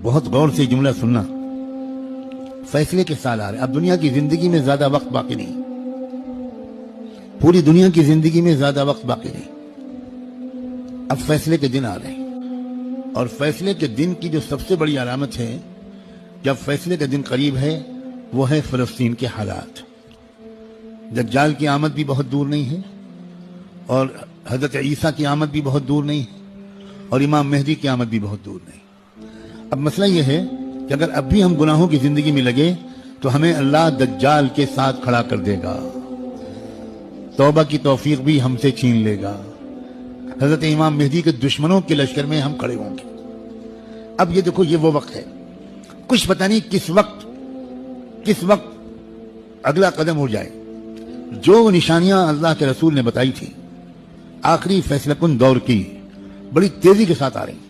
بہت غور سے جملہ سننا. فیصلے کے سال آ رہے. اب دنیا کی زندگی میں زیادہ وقت باقی نہیں. پوری دنیا کی زندگی میں زیادہ وقت باقی نہیں. اب فیصلے کے دن آ رہے ہیں. اور فیصلے کے دن کی جو سب سے بڑی علامت ہے جب فیصلے کا دن قریب ہے وہ ہے فلسطین کے حالات. دجال کی آمد بھی بہت دور نہیں ہے اور حضرت عیسیٰ کی آمد بھی بہت دور نہیں ہے اور امام مہدی کی آمد بھی بہت دور نہیں. اب مسئلہ یہ ہے کہ اگر اب بھی ہم گناہوں کی زندگی میں لگے تو ہمیں اللہ دجال کے ساتھ کھڑا کر دے گا. توبہ کی توفیق بھی ہم سے چھین لے گا. حضرت امام مہدی کے دشمنوں کے لشکر میں ہم کھڑے ہوں گے. اب یہ دیکھو، یہ وہ وقت ہے. کچھ پتہ نہیں کس وقت اگلا قدم ہو جائے. جو نشانیاں اللہ کے رسول نے بتائی تھی آخری فیصلہ کن دور کی بڑی تیزی کے ساتھ آ رہی ہیں.